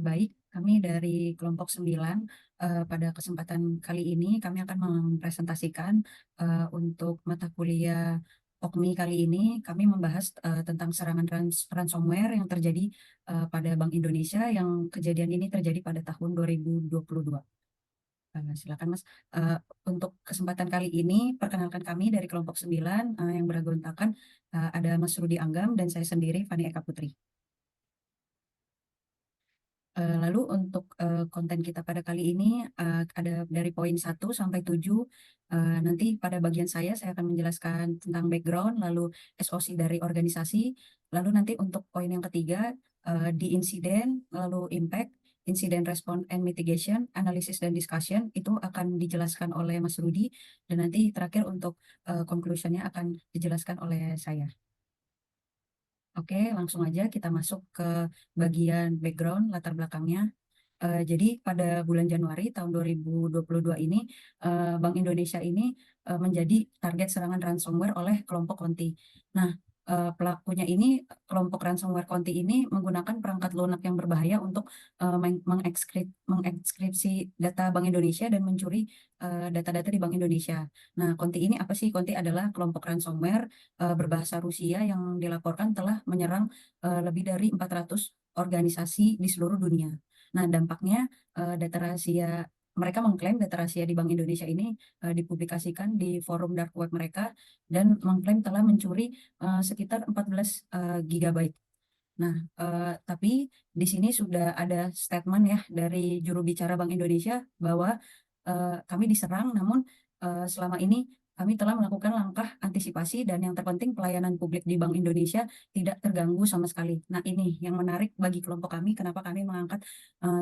Baik, kami dari kelompok 9, pada kesempatan kali ini kami akan mempresentasikan, untuk mata kuliah OKMI kali ini kami membahas, tentang serangan ransomware yang terjadi, pada Bank Indonesia yang kejadian ini terjadi pada tahun 2022. Silakan Mas, untuk kesempatan kali ini perkenalkan kami dari kelompok 9, yang beranggotakan, ada Mas Rudi Anggam dan saya sendiri Fani Eka Putri. Lalu untuk, konten kita pada kali ini, ada dari poin 1 sampai 7. Nanti pada bagian saya akan menjelaskan tentang background, lalu SOC dari organisasi, lalu nanti untuk poin yang ketiga, di insiden, lalu impact, incident response and mitigation, analysis dan discussion, itu akan dijelaskan oleh Mas Rudi, dan nanti terakhir untuk, conclusion-nya akan dijelaskan oleh saya. Oke, langsung aja kita masuk ke bagian background, latar belakangnya. Jadi pada bulan Januari tahun 2022 ini, Bank Indonesia ini, menjadi target serangan ransomware oleh kelompok Konti. Nah, pelakunya ini, kelompok ransomware Konti ini menggunakan perangkat lunak yang berbahaya untuk, mengekskripsi data Bank Indonesia dan mencuri, data-data di Bank Indonesia. Nah, Konti ini apa sih? Konti adalah kelompok ransomware, berbahasa Rusia yang dilaporkan telah menyerang, lebih dari 400 organisasi di seluruh dunia. Nah, dampaknya, data rahasia mereka mengklaim data rahasia di Bank Indonesia ini, dipublikasikan di forum dark web mereka dan mengklaim telah mencuri, sekitar 14, gigabyte. Nah, tapi di sini sudah ada statement ya dari juru bicara Bank Indonesia bahwa, kami diserang namun, selama ini kami telah melakukan langkah antisipasi dan yang terpenting pelayanan publik di Bank Indonesia tidak terganggu sama sekali. Nah, ini yang menarik bagi kelompok kami kenapa kami mengangkat,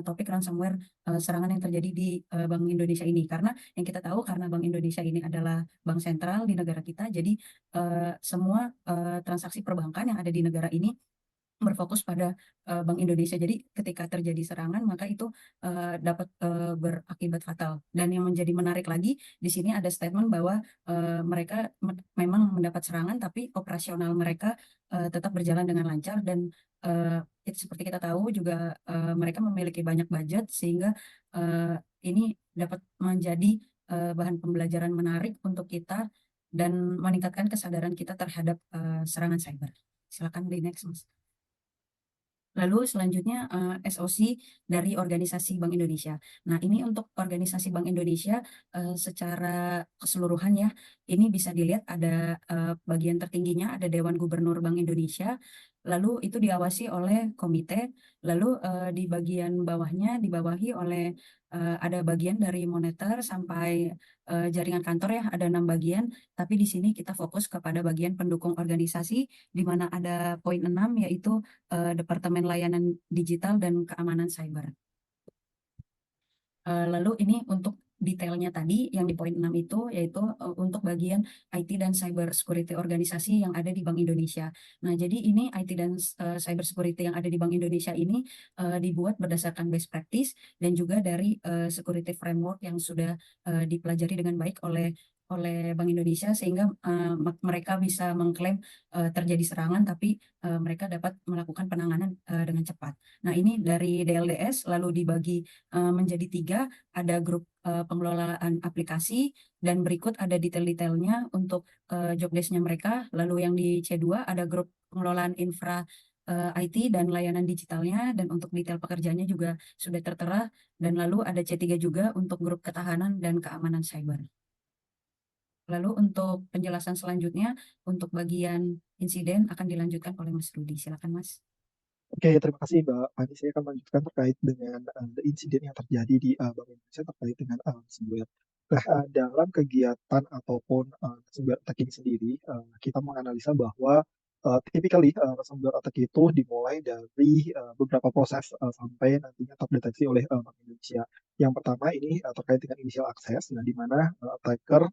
topik ransomware, serangan yang terjadi di, Bank Indonesia ini. Karena yang kita tahu karena Bank Indonesia ini adalah bank sentral di negara kita jadi, semua, transaksi perbankan yang ada di negara ini berfokus pada, Bank Indonesia. Jadi ketika terjadi serangan maka itu, dapat, berakibat fatal. Dan yang menjadi menarik lagi di sini ada statement bahwa, mereka memang mendapat serangan tapi operasional mereka, tetap berjalan dengan lancar dan, seperti kita tahu juga, mereka memiliki banyak budget sehingga, ini dapat menjadi, bahan pembelajaran menarik untuk kita dan meningkatkan kesadaran kita terhadap, serangan cyber. Silakan di next, Mas. Lalu selanjutnya, SOC dari organisasi Bank Indonesia. Nah, ini untuk organisasi Bank Indonesia, secara keseluruhan ya, ini bisa dilihat ada, bagian tertingginya ada Dewan Gubernur Bank Indonesia, lalu itu diawasi oleh komite, lalu, di bagian bawahnya dibawahi oleh, ada bagian dari monitor sampai, jaringan kantor ya, ada 6 bagian, tapi di sini kita fokus kepada bagian pendukung organisasi, di mana ada poin 6 yaitu Departemen Layanan Digital dan Keamanan Cyber. Lalu ini untuk detailnya tadi yang di poin 6 itu yaitu, untuk bagian IT dan cyber security organisasi yang ada di Bank Indonesia. Nah, jadi ini IT dan cyber security yang ada di Bank Indonesia ini, dibuat berdasarkan best practice dan juga dari, security framework yang sudah, dipelajari dengan baik oleh Bank Indonesia sehingga, mereka bisa mengklaim, terjadi serangan tapi, mereka dapat melakukan penanganan, dengan cepat. Nah, ini dari DLDS lalu dibagi, menjadi 3, ada grup, pengelolaan aplikasi dan berikut ada detail-detailnya untuk, job desk-nya mereka. Lalu yang di C2 ada grup pengelolaan infra, IT dan layanan digitalnya dan untuk detail pekerjaannya juga sudah tertera dan lalu ada C3 juga untuk grup ketahanan dan keamanan cyber. Lalu untuk penjelasan selanjutnya, untuk bagian insiden akan dilanjutkan oleh Mas Rudi. Silakan Mas. Oke, terima kasih Mbak Fani. Saya akan melanjutkan terkait dengan insiden yang terjadi di Bank Indonesia terkait dengan ransomware. Nah, dalam kegiatan ataupun ransomware attack ini sendiri, kita menganalisa bahwa typically ransomware attack itu dimulai dari beberapa proses sampai nantinya terdeteksi oleh Bank Indonesia. Yang pertama ini terkait dengan initial access, nah, di mana attacker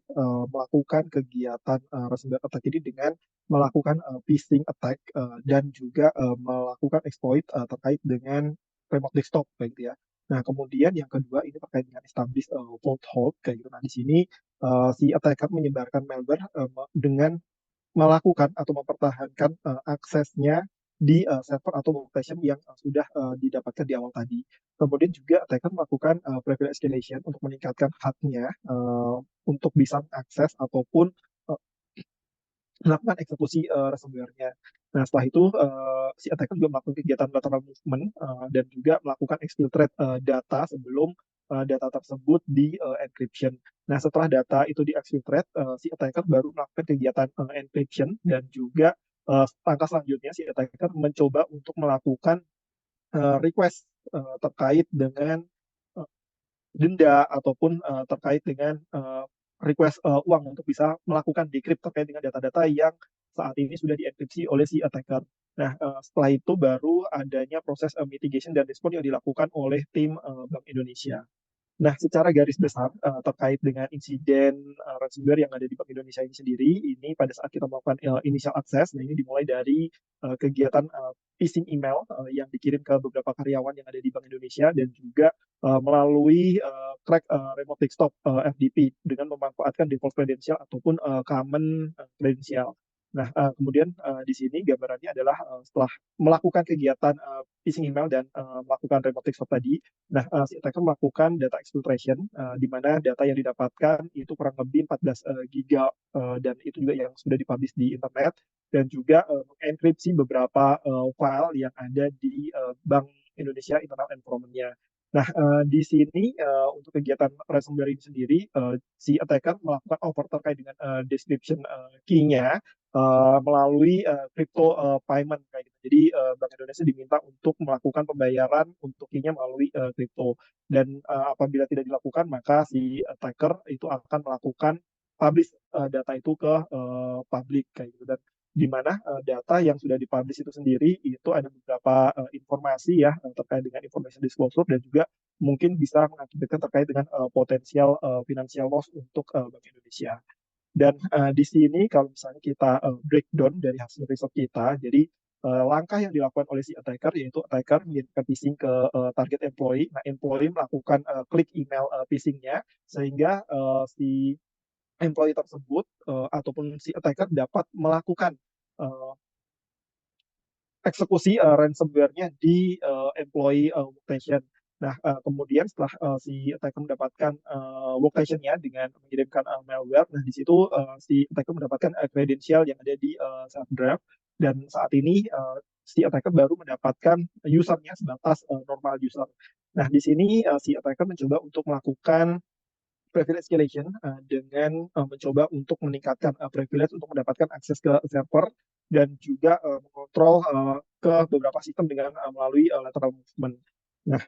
melakukan kegiatan ransomware attack ini dengan melakukan phishing attack dan juga melakukan exploit terkait dengan remote desktop kayak gitu ya. Nah, kemudian yang kedua ini terkait dengan established fault hold kayak gitu. Nah, di sini si attacker menyebarkan malware dengan melakukan atau mempertahankan aksesnya di server atau workstation yang sudah didapatkan di awal tadi. Kemudian juga attacker melakukan privilege escalation untuk meningkatkan haknya untuk bisa mengakses ataupun uh, melakukan eksekusi ransomware-nya. Nah, setelah itu si attacker juga melakukan kegiatan lateral movement dan juga melakukan exfiltrate data sebelum data tersebut di encryption. Nah, setelah data itu di exfiltrate, si attacker baru melakukan kegiatan encryption dan juga langkah selanjutnya si attacker mencoba untuk melakukan request terkait dengan uh, denda ataupun terkait dengan request uang untuk bisa melakukan decrypt terkait dengan data-data yang saat ini sudah dienkripsi oleh si attacker. Nah, setelah itu baru adanya proses mitigation dan respon yang dilakukan oleh tim Bank Indonesia. Nah, secara garis besar terkait dengan insiden ransomware yang ada di Bank Indonesia ini sendiri, ini pada saat kita melakukan initial access, nah ini dimulai dari kegiatan phishing email yang dikirim ke beberapa karyawan yang ada di Bank Indonesia dan juga melalui crack remote desktop FDP dengan memanfaatkan default credential ataupun common credential. Nah, kemudian di sini gambarannya adalah setelah melakukan kegiatan phishing email dan melakukan remote desktop tadi, nah, si attacker melakukan data exfiltration, di mana data yang didapatkan itu kurang lebih 14 giga, dan itu juga yang sudah dipublish di internet, dan juga mengenkripsi beberapa file yang ada di Bank Indonesia internal environment-nya. Nah, di sini untuk kegiatan ransomware ini sendiri, si attacker melakukan over terkait dengan description key-nya melalui crypto payment kayak gitu. Jadi Bank Indonesia diminta untuk melakukan pembayaran untuk key-nya melalui crypto. Dan apabila tidak dilakukan, maka si attacker itu akan melakukan publish data itu ke publik kayak gitu. Dan di mana data yang sudah dipublish itu sendiri itu ada beberapa informasi ya terkait dengan information disclosure dan juga mungkin bisa mengakibatkan terkait dengan potensial financial loss untuk Bank Indonesia. Dan di sini kalau misalnya kita breakdown dari hasil riset kita, jadi langkah yang dilakukan oleh si attacker yaitu attacker mengirimkan phishing ke target employee. Nah, employee melakukan klik email phishing-nya sehingga si employee tersebut ataupun si attacker dapat melakukan uh, eksekusi ransomware-nya di employee workstation. Nah, kemudian setelah si attacker mendapatkan workstation-nya dengan mengirimkan malware, nah di situ si attacker mendapatkan credential yang ada di self draft dan saat ini si attacker baru mendapatkan usernya sebatas normal user. Nah, di sini si attacker mencoba untuk melakukan privilege escalation dengan mencoba untuk meningkatkan privilege untuk mendapatkan akses ke server dan juga mengontrol ke beberapa sistem dengan melalui lateral movement. Nah,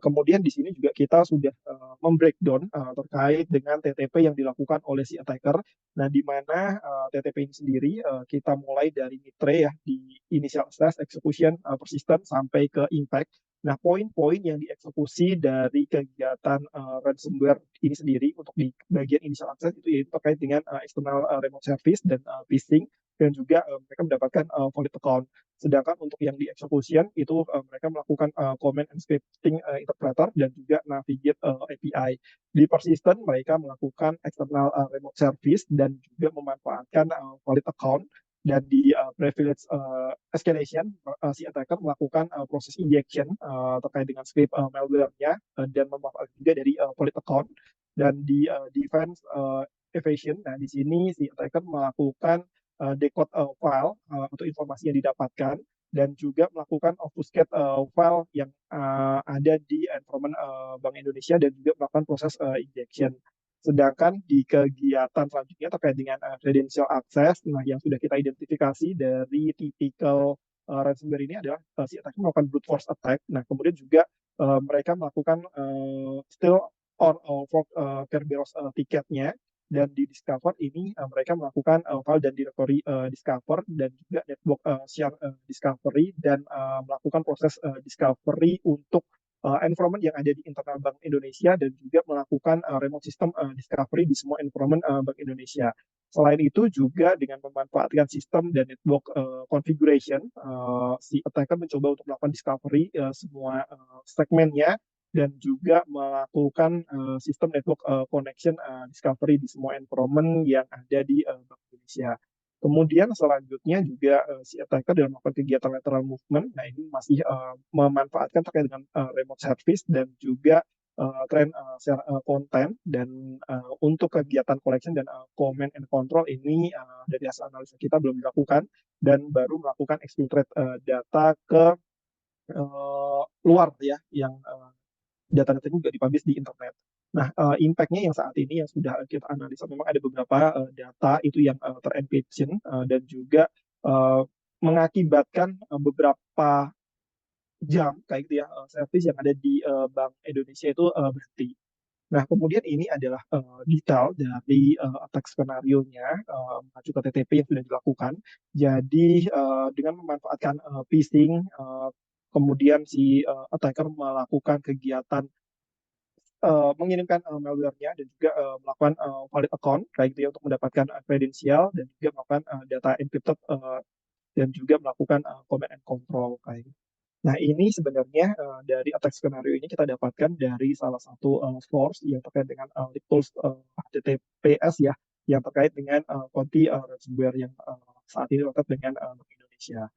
kemudian di sini juga kita sudah membreakdown terkait dengan TTP yang dilakukan oleh si attacker. Nah, di mana TTP ini sendiri kita mulai dari mitre ya di initial access, execution, persistent sampai ke impact. Nah, poin-poin yang dieksekusi dari kegiatan ransomware ini sendiri untuk di bagian initial access itu yaitu terkait dengan external remote service dan phishing dan juga mereka mendapatkan valid account. Sedangkan untuk yang di execution itu mereka melakukan command and scripting interpreter dan juga navigate API. Di persistent mereka melakukan external remote service dan juga memanfaatkan valid account dan di privilege escalation si attacker melakukan proses injection terkait dengan script malware-nya dan memanfaatkan juga dari valid account dan di defense evasion. Nah, di sini si attacker melakukan decode file atau informasi yang didapatkan dan juga melakukan obfuscate file yang ada di environment Bank Indonesia dan juga melakukan proses injection. Sedangkan di kegiatan selanjutnya terkait dengan credential access, nah yang sudah kita identifikasi dari typical ransomware ini adalah si attacker melakukan brute force attack. Nah, kemudian juga mereka melakukan still on fork Kerberos tiketnya dan di Discover ini mereka melakukan file dan directory Discover dan juga network share discovery dan melakukan proses discovery untuk environment yang ada di internal Bank Indonesia dan juga melakukan remote system discovery di semua environment Bank Indonesia. Selain itu juga dengan memanfaatkan sistem dan network configuration, si attacker mencoba untuk melakukan discovery semua segmennya dan juga melakukan sistem network connection discovery di semua environment yang ada di Bank Indonesia. Kemudian selanjutnya juga si attacker dalam melakukan kegiatan lateral movement, nah ini masih memanfaatkan terkait dengan remote service dan juga tren share konten, dan untuk kegiatan collection dan command and control ini dari hasil analisa kita belum dilakukan, dan baru melakukan exfiltrate data ke luar ya, yang data-data juga dipublish di internet. Nah, impact-nya yang saat ini yang sudah kita analisa, memang ada beberapa data itu yang terencryption dan juga uh, mengakibatkan beberapa jam kayak gitu ya, service yang ada di Bank Indonesia itu berhenti. Nah, kemudian ini adalah detail dari attack skenario-nya mengacu ke TTP yang sudah dilakukan. Jadi, dengan memanfaatkan phishing, kemudian si attacker melakukan kegiatan mengirimkan malware-nya dan juga melakukan valid account kayak gitu ya untuk mendapatkan kredensial, dan juga melakukan data encrypted dan juga melakukan command and control kayak gitu. Nah, ini sebenarnya dari attack skenario ini kita dapatkan dari salah satu source yang terkait dengan leak tools HTTPS ya, yang terkait dengan konti ransomware yang saat ini terkait dengan Bank Indonesia.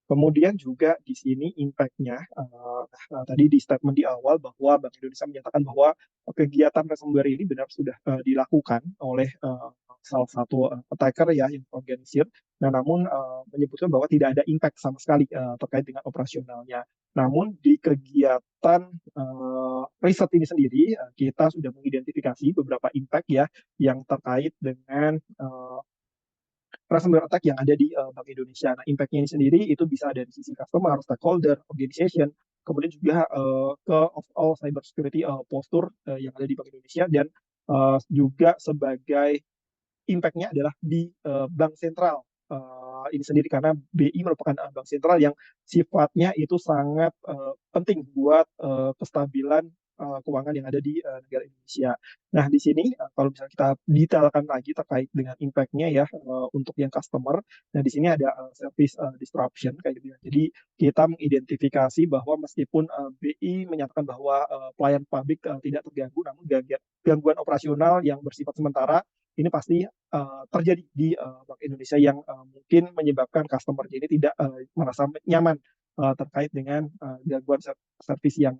Kemudian juga di sini impact-nya, tadi di statement di awal bahwa Bank Indonesia menyatakan bahwa kegiatan ransomware ini benar sudah dilakukan oleh salah satu attacker ya yang organisir. Nah, namun menyebutkan bahwa tidak ada impact sama sekali terkait dengan operasionalnya. Namun di kegiatan riset ini sendiri, kita sudah mengidentifikasi beberapa impact ya yang terkait dengan ransomware attack yang ada di Bank Indonesia. Nah, impact-nya ini sendiri itu bisa dari sisi customer, stakeholder, organization, kemudian juga ke overall cyber security posture yang ada di Bank Indonesia, dan juga sebagai impact-nya adalah di bank sentral ini sendiri, karena BI merupakan bank sentral yang sifatnya itu sangat penting buat kestabilan keuangan yang ada di negara Indonesia. Nah, di sini kalau misalnya kita detailkan lagi terkait dengan impact-nya ya untuk yang customer, nah di sini ada service disruption kayak gitu ya. Jadi kita mengidentifikasi bahwa meskipun BI menyatakan bahwa pelayan publik tidak terganggu, namun gangguan operasional yang bersifat sementara ini pasti terjadi di Bank Indonesia, yang mungkin menyebabkan customer ini tidak merasa nyaman terkait dengan gangguan servis yang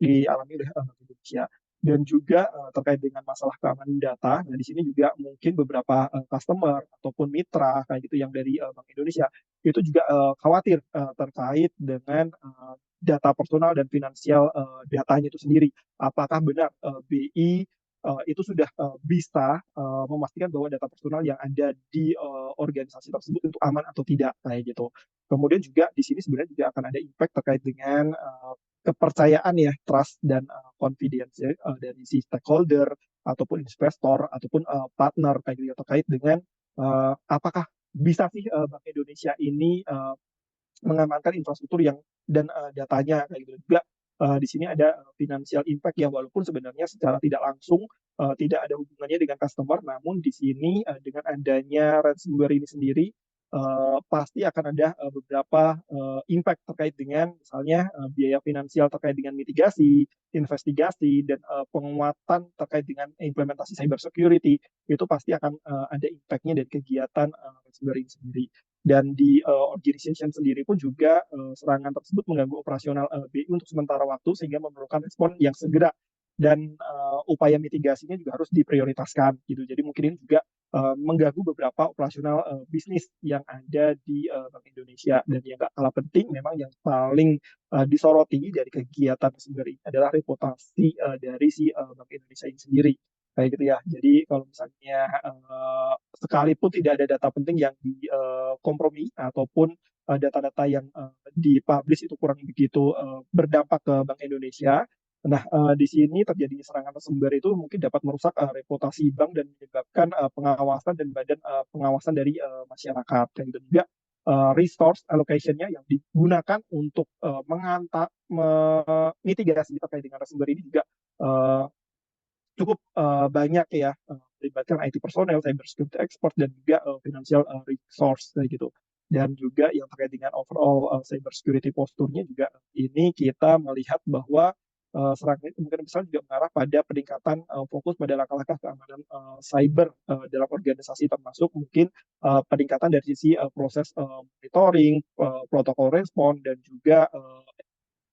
dialami oleh Bank Indonesia. Dan juga terkait dengan masalah keamanan data, nah di sini juga mungkin beberapa customer ataupun mitra kayak gitu yang dari Bank Indonesia itu juga khawatir terkait dengan data personal dan finansial datanya itu sendiri. Apakah benar BI itu sudah bisa memastikan bahwa data personal yang ada di organisasi tersebut itu aman atau tidak kayak gitu. Kemudian juga di sini sebenarnya juga akan ada impact terkait dengan kepercayaan ya, trust dan confidence ya, dari si stakeholder ataupun investor ataupun partner kayak gitu ya, terkait dengan apakah bisa sih Bank Indonesia ini mengamankan infrastruktur yang dan datanya kayak gitu. Juga di sini ada financial impact yang walaupun sebenarnya secara tidak langsung tidak ada hubungannya dengan customer, namun di sini dengan adanya ransomware ini sendiri pasti akan ada beberapa impact terkait dengan misalnya biaya finansial terkait dengan mitigasi, investigasi, dan penguatan terkait dengan implementasi cyber security, itu pasti akan ada impact-nya dari kegiatan ransomware ini sendiri. Dan di organization sendiri pun juga serangan tersebut mengganggu operasional BI untuk sementara waktu, sehingga memerlukan respon yang segera, dan upaya mitigasinya juga harus diprioritaskan gitu. Jadi mungkin ini juga mengganggu beberapa operasional bisnis yang ada di Bank Indonesia. Dan yang gak kalah penting, memang yang paling disoroti dari kegiatan sendiri adalah reputasi dari si Bank Indonesia ini sendiri kayak gitu ya. Jadi kalau misalnya sekalipun tidak ada data penting yang dikompromi ataupun data-data yang dipublish itu kurang begitu berdampak ke Bank Indonesia. Nah, di sini terjadi serangan ransomware itu mungkin dapat merusak reputasi bank dan menyebabkan pengawasan dan badan pengawasan dari masyarakat. Dan itu juga resource allocation-nya yang digunakan untuk mitigasi terkait dengan ransomware ini juga uh, cukup banyak ya, melibatkan IT personel, cyber security expert, dan juga financial resource kayak gitu. Dan juga yang terkait dengan overall cyber security posturnya juga ini kita melihat bahwa serangan itu mungkin besar juga mengarah pada peningkatan fokus pada langkah-langkah keamanan cyber dalam organisasi, termasuk mungkin peningkatan dari sisi proses monitoring, protokol respon, dan juga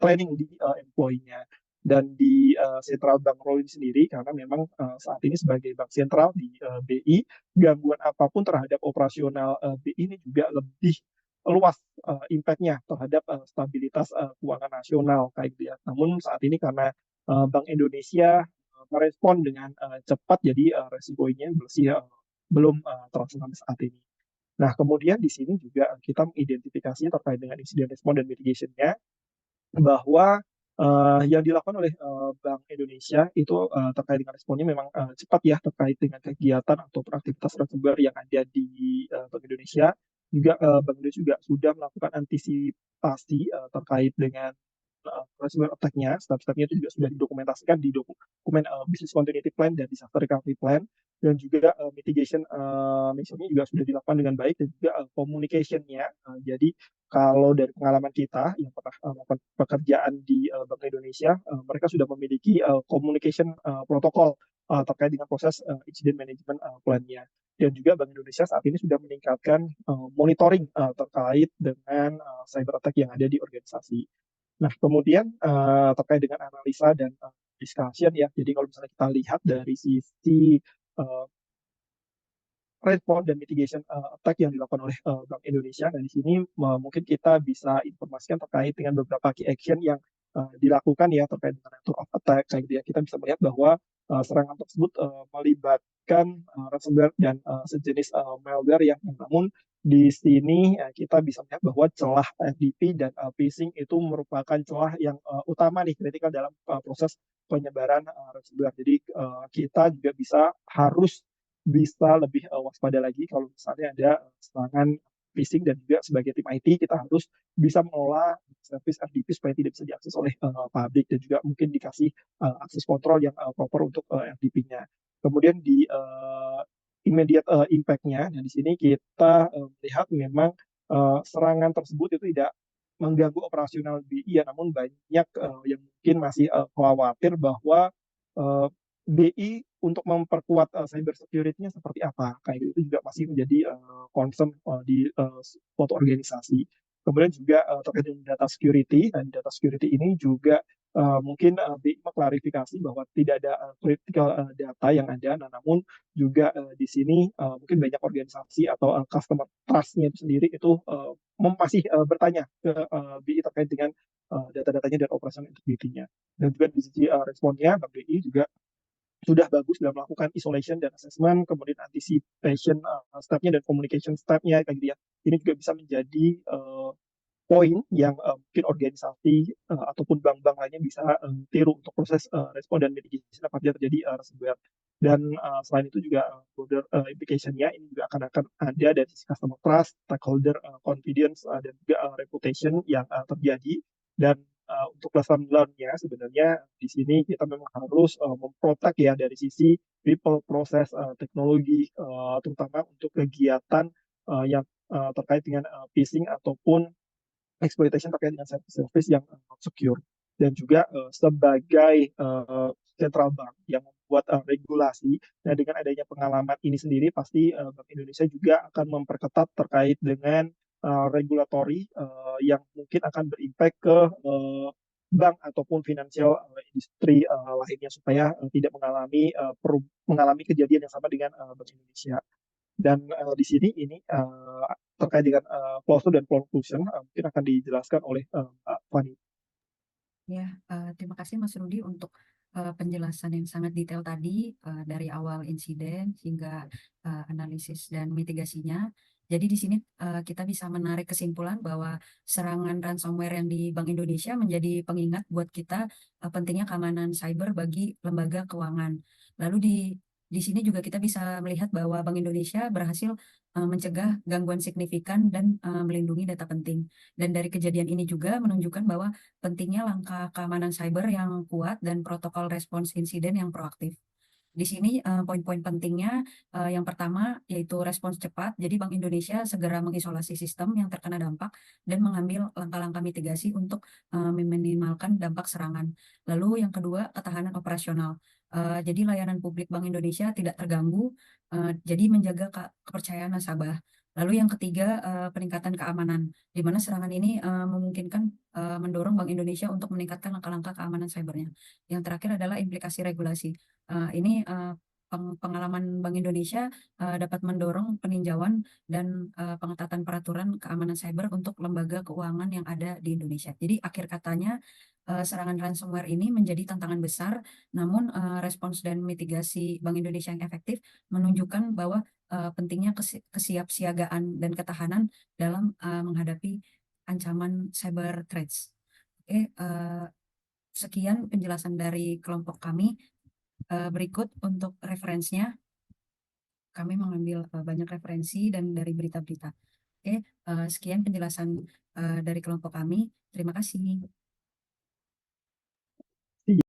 training di employee-nya. Dan di Central Bank Role ini sendiri, karena memang saat ini sebagai bank sentral di BI, gangguan apapun terhadap operasional BI ini juga lebih luas impact-nya terhadap stabilitas keuangan nasional kayak gitu ya. Namun saat ini karena Bank Indonesia merespon dengan cepat, jadi resiko ini masih belum terasa sampai saat ini. Nah, kemudian di sini juga kita mengidentifikasi terkait dengan insiden respon dan mitigation-nya, bahwa yang dilakukan oleh Bank Indonesia itu terkait dengan responnya memang cepat ya, terkait dengan kegiatan atau aktivitas ransomware yang ada di Bank Indonesia. Juga Bank Indonesia juga sudah melakukan antisipasi terkait dengan ransomware attack-nya. Step-stepnya itu juga sudah didokumentasikan di dokumen Business Continuity Plan dan Disaster Recovery Plan, dan juga mitigation measure-nya juga sudah dilakukan dengan baik, dan juga communication-nya. Jadi kalau dari pengalaman kita yang pernah melakukan pekerjaan di Bank Indonesia, mereka sudah memiliki communication protokol terkait dengan proses incident management plan-nya. Dan juga Bank Indonesia saat ini sudah meningkatkan monitoring terkait dengan cyber attack yang ada di organisasi. Nah, kemudian terkait dengan analisa dan discussion ya. Jadi kalau misalnya kita lihat dari sisi uh, respon dan mitigation attack yang dilakukan oleh Bank Indonesia. Dan di sini mungkin kita bisa informasikan terkait dengan beberapa key action yang dilakukan ya terkait dengan nature of attack. Kayak gitu ya. Kita bisa melihat bahwa serangan tersebut melibatkan ransomware dan sejenis malware ya. Namun di sini kita bisa melihat bahwa celah FTP dan phishing itu merupakan celah yang utama nih, kritikal dalam proses penyebaran ransomware. Jadi kita juga bisa lebih waspada lagi kalau misalnya ada serangan phishing. Dan juga sebagai tim IT kita harus bisa mengelola service FTP supaya tidak bisa diakses oleh publik, dan juga mungkin dikasih akses kontrol yang proper untuk FTP-nya. Kemudian di immediate impact-nya, dan di sini kita melihat memang serangan tersebut itu tidak mengganggu operasional BI ya, namun banyak yang mungkin masih khawatir bahwa uh, BI untuk memperkuat cyber security-nya seperti apa. Kayak gitu itu juga masih menjadi concern di suatu organisasi. Kemudian juga terkait dengan data security, dan data security ini juga mungkin BI mengklarifikasi bahwa tidak ada critical data yang ada, nah, namun juga di sini mungkin banyak organisasi atau customer trust-nya itu sendiri itu masih bertanya ke BI terkait dengan data-datanya dan operational integrity-nya. Dan juga di sisi responnya, Bank BI juga sudah bagus dalam melakukan isolation dan assessment, kemudian anticipation step-nya dan communication step-nya kayak gitu ya. Ini juga bisa menjadi poin yang mungkin organisasi ataupun bank-bank lainnya bisa tiru untuk proses respon dan mitigasi apabila terjadi ransomware. Dan selain itu juga border implication-nya ini juga akan ada dari sisi customer trust, stakeholder confidence, dan juga reputation yang terjadi. Dan untuk lesson learn-nya sebenarnya di sini kita memang harus memprotek ya dari sisi people, proses, teknologi, terutama untuk kegiatan yang terkait dengan phishing ataupun exploitation terkait dengan service yang not secure. Dan juga sebagai central bank yang membuat regulasi, nah dengan adanya pengalaman ini sendiri pasti Bank Indonesia juga akan memperketat terkait dengan regulatory yang mungkin akan berimpact ke bank ataupun financial industri lainnya, supaya tidak mengalami kejadian yang sama dengan Bank Indonesia. Dan di sini ini terkait dengan closure dan conclusion mungkin akan dijelaskan oleh Mbak Fani. Ya, terima kasih Mas Rudi untuk penjelasan yang sangat detail tadi, dari awal insiden hingga analisis dan mitigasinya. Jadi di sini kita bisa menarik kesimpulan bahwa serangan ransomware yang di Bank Indonesia menjadi pengingat buat kita pentingnya keamanan cyber bagi lembaga keuangan. Lalu di sini juga kita bisa melihat bahwa Bank Indonesia berhasil mencegah gangguan signifikan dan melindungi data penting. Dan dari kejadian ini juga menunjukkan bahwa pentingnya langkah keamanan cyber yang kuat dan protokol respons insiden yang proaktif. Di sini poin-poin pentingnya yang pertama yaitu respons cepat. Jadi Bank Indonesia segera mengisolasi sistem yang terkena dampak dan mengambil langkah-langkah mitigasi untuk meminimalkan dampak serangan. Lalu yang kedua, ketahanan operasional. Jadi layanan publik Bank Indonesia tidak terganggu, jadi menjaga kepercayaan nasabah. Lalu yang ketiga, peningkatan keamanan, di mana serangan ini memungkinkan mendorong Bank Indonesia untuk meningkatkan langkah-langkah keamanan cybernya. Yang terakhir adalah implikasi regulasi. Ini pengalaman Bank Indonesia dapat mendorong peninjauan dan pengetatan peraturan keamanan cyber untuk lembaga keuangan yang ada di Indonesia. Jadi akhir katanya serangan ransomware ini menjadi tantangan besar, namun respons dan mitigasi Bank Indonesia yang efektif menunjukkan bahwa pentingnya kesiapsiagaan dan ketahanan dalam menghadapi ancaman cyber threats. Oke, sekian penjelasan dari kelompok kami. Berikut untuk referensinya, kami mengambil banyak referensi dan dari berita-berita. Oke, sekian penjelasan dari kelompok kami. Terima kasih.